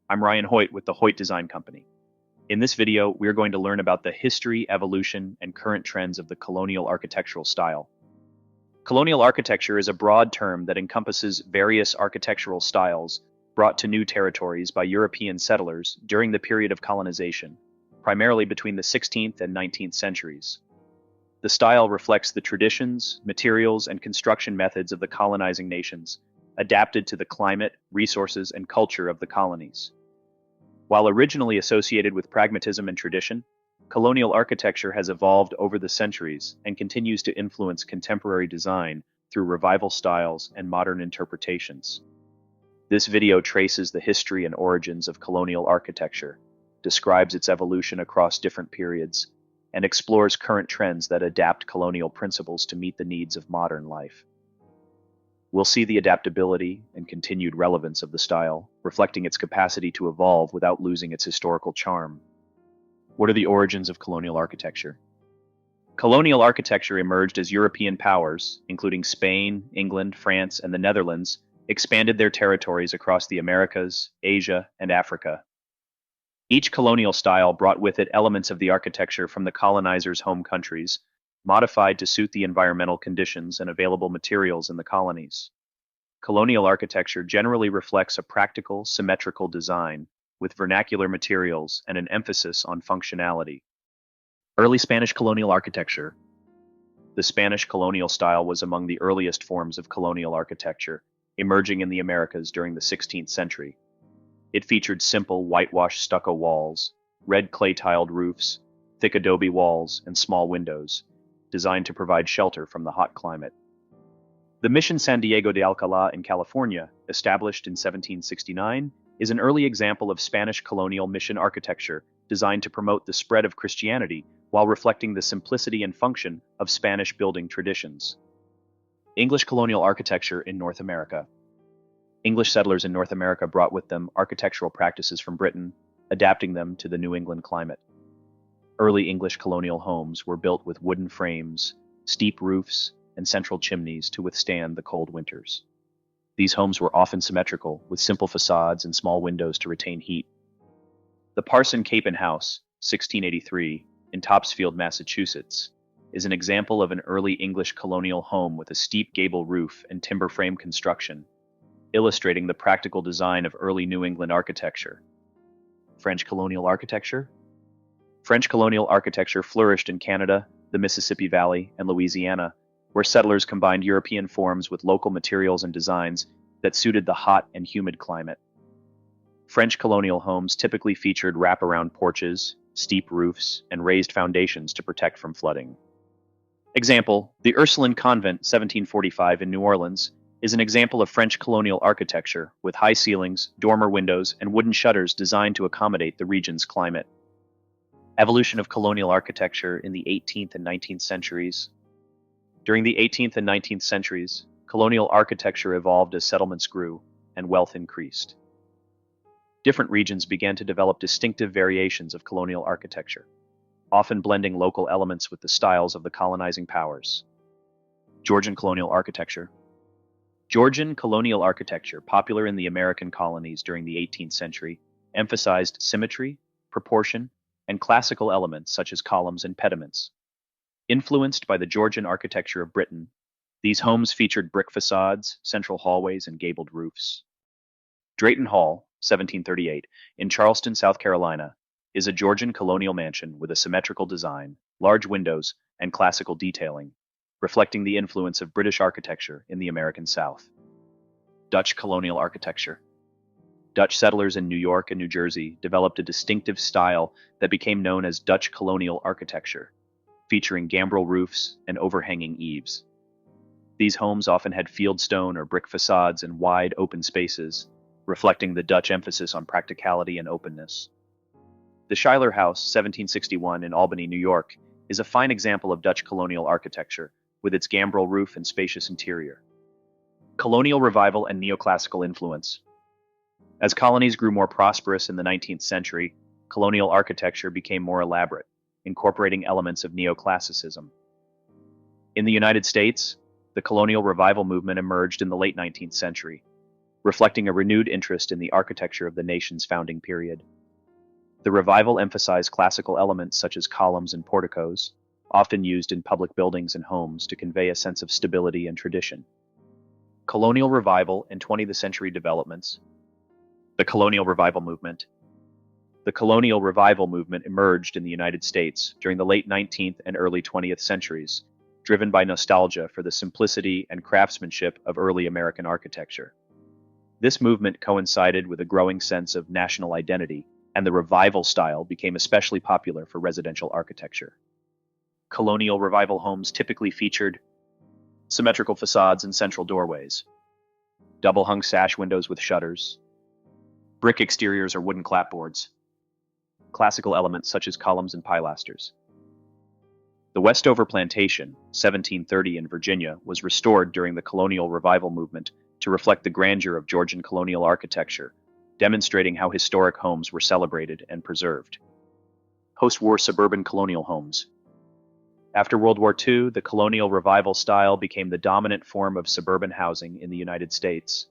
I'm Ryan Hoyt with the Hoyt Design Company. In this video, we're going to learn about the history, evolution, and current trends of the colonial architectural style. Colonial architecture is a broad term that encompasses various architectural styles brought to new territories by European settlers during the period of colonization, primarily between the 16th and 19th centuries. The style reflects the traditions, materials, and construction methods of the colonizing nations, adapted to the climate, resources, and culture of the colonies. While originally associated with pragmatism and tradition, colonial architecture has evolved over the centuries and continues to influence contemporary design through revival styles and modern interpretations. This video traces the history and origins of colonial architecture, describes its evolution across different periods, and explores current trends that adapt colonial principles to meet the needs of modern life. We'll see the adaptability and continued relevance of the style, reflecting its capacity to evolve without losing its historical charm. What are the origins of colonial architecture? Colonial architecture emerged as European powers, including Spain, England, France, and the Netherlands, expanded their territories across the Americas, Asia, and Africa. Each colonial style brought with it elements of the architecture from the colonizers' home countries, modified to suit the environmental conditions and available materials in the colonies. Colonial architecture generally reflects a practical, symmetrical design with vernacular materials and an emphasis on functionality. Early Spanish colonial architecture. The Spanish colonial style was among the earliest forms of colonial architecture, emerging in the Americas during the 16th century. It featured simple whitewashed stucco walls, red clay-tiled roofs, thick adobe walls, and small windows, designed to provide shelter from the hot climate. The Mission San Diego de Alcalá in California, established in 1769, is an early example of Spanish colonial mission architecture designed to promote the spread of Christianity while reflecting the simplicity and function of Spanish building traditions. English colonial architecture in North America. English settlers in North America brought with them architectural practices from Britain, adapting them to the New England climate. Early English colonial homes were built with wooden frames, steep roofs, and central chimneys to withstand the cold winters. These homes were often symmetrical, with simple facades and small windows to retain heat. The Parson Capon House, 1683, in Topsfield, Massachusetts, is an example of an early English colonial home with a steep gable roof and timber frame construction, illustrating the practical design of early New England architecture. French colonial architecture. French colonial architecture flourished in Canada, the Mississippi Valley, and Louisiana, where settlers combined European forms with local materials and designs that suited the hot and humid climate. French colonial homes typically featured wraparound porches, steep roofs, and raised foundations to protect from flooding. Example, the Ursuline Convent, 1745 in New Orleans, is an example of French colonial architecture with high ceilings, dormer windows, and wooden shutters designed to accommodate the region's climate. Evolution of colonial architecture in the 18th and 19th centuries. During the 18th and 19th centuries, colonial architecture evolved as settlements grew and wealth increased. Different regions began to develop distinctive variations of colonial architecture, often blending local elements with the styles of the colonizing powers. Georgian colonial architecture. Georgian colonial architecture, popular in the American colonies during the 18th century, emphasized symmetry, proportion, and classical elements such as columns and pediments. Influenced by the Georgian architecture of Britain, these homes featured brick facades, central hallways, and gabled roofs. Drayton Hall, 1738, in Charleston, South Carolina, is a Georgian colonial mansion with a symmetrical design, large windows, and classical detailing, reflecting the influence of British architecture in the American South. Dutch colonial architecture. Dutch settlers in New York and New Jersey developed a distinctive style that became known as Dutch colonial architecture, featuring gambrel roofs and overhanging eaves. These homes often had fieldstone or brick facades and wide, open spaces, reflecting the Dutch emphasis on practicality and openness. The Schuyler House, 1761 in Albany, New York, is a fine example of Dutch colonial architecture, with its gambrel roof and spacious interior. Colonial revival and neoclassical influence. As colonies grew more prosperous in the 19th century, colonial architecture became more elaborate, incorporating elements of neoclassicism. In the United States, the colonial revival movement emerged in the late 19th century. reflecting a renewed interest in the architecture of the nation's founding period. The revival emphasized classical elements such as columns and porticos, often used in public buildings and homes to convey a sense of stability and tradition. Colonial Revival and 20th century developments. The Colonial Revival movement. The Colonial Revival movement emerged in the United States during the late 19th and early 20th centuries, driven by nostalgia for the simplicity and craftsmanship of early American architecture. This movement coincided with a growing sense of national identity, and the revival style became especially popular for residential architecture. Colonial Revival homes typically featured symmetrical facades and central doorways, double-hung sash windows with shutters, brick exteriors or wooden clapboards, classical elements such as columns and pilasters. The Westover Plantation, 1730 in Virginia, was restored during the Colonial Revival movement to reflect the grandeur of Georgian colonial architecture, demonstrating how historic homes were celebrated and preserved. Post-war suburban colonial homes. After World War II, the Colonial Revival style became the dominant form of suburban housing in the United States.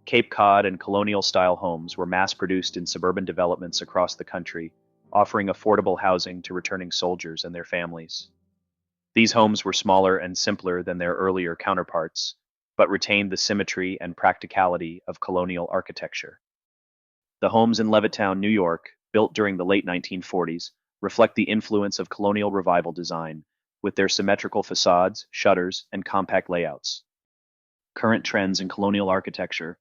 Cape Cod and colonial-style homes were mass-produced in suburban developments across the country, offering affordable housing to returning soldiers and their families. These homes were smaller and simpler than their earlier counterparts, but retained the symmetry and practicality of colonial architecture. The homes in Levittown, New York, built during the late 1940s, reflect the influence of Colonial Revival design, with their symmetrical facades, shutters, and compact layouts. Current trends in colonial architecture.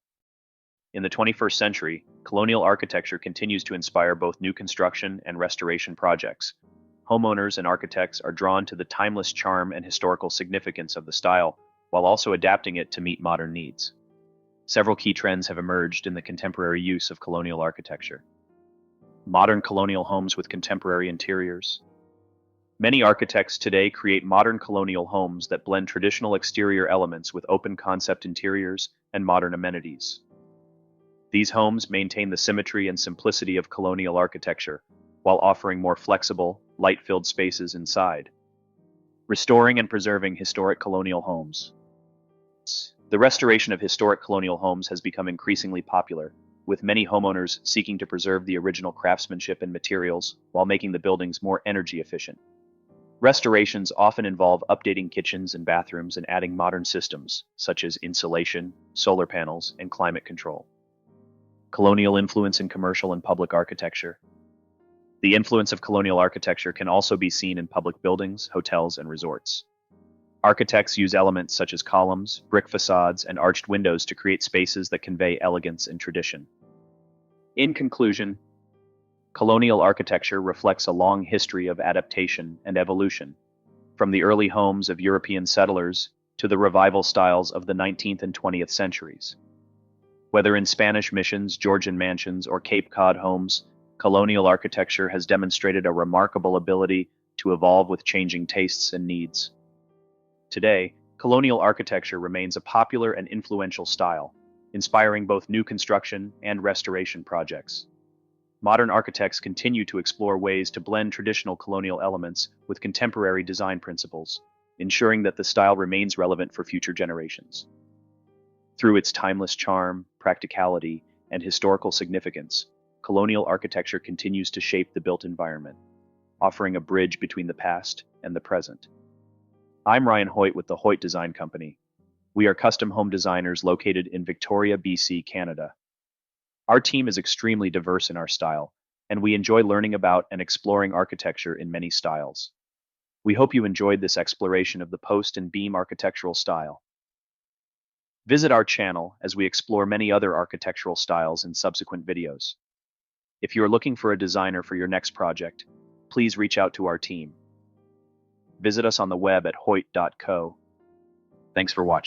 In the 21st century, colonial architecture continues to inspire both new construction and restoration projects. Homeowners and architects are drawn to the timeless charm and historical significance of the style, while also adapting it to meet modern needs. Several key trends have emerged in the contemporary use of colonial architecture. Modern colonial homes with contemporary interiors. Many architects today create modern colonial homes that blend traditional exterior elements with open concept interiors and modern amenities. These homes maintain the symmetry and simplicity of colonial architecture, while offering more flexible, light-filled spaces inside. Restoring and preserving historic colonial homes. The restoration of historic colonial homes has become increasingly popular, with many homeowners seeking to preserve the original craftsmanship and materials while making the buildings more energy efficient. Restorations often involve updating kitchens and bathrooms and adding modern systems, such as insulation, solar panels, and climate control. Colonial influence in commercial and public architecture. The influence of colonial architecture can also be seen in public buildings, hotels, and resorts. Architects use elements such as columns, brick facades, and arched windows to create spaces that convey elegance and tradition. In conclusion, colonial architecture reflects a long history of adaptation and evolution, from the early homes of European settlers to the revival styles of the 19th and 20th centuries. Whether in Spanish missions, Georgian mansions, or Cape Cod homes, colonial architecture has demonstrated a remarkable ability to evolve with changing tastes and needs. Today, colonial architecture remains a popular and influential style, inspiring both new construction and restoration projects. Modern architects continue to explore ways to blend traditional colonial elements with contemporary design principles, ensuring that the style remains relevant for future generations. Through its timeless charm, practicality, and historical significance, colonial architecture continues to shape the built environment, offering a bridge between the past and the present. I'm Ryan Hoyt with the Hoyt Design Company. We are custom home designers located in Victoria, BC, Canada. Our team is extremely diverse in our style, and we enjoy learning about and exploring architecture in many styles. We hope you enjoyed this exploration of the post and beam architectural style. Visit our channel as we explore many other architectural styles in subsequent videos. If you are looking for a designer for your next project, please reach out to our team. Visit us on the web at hoyt.co. Thanks for watching.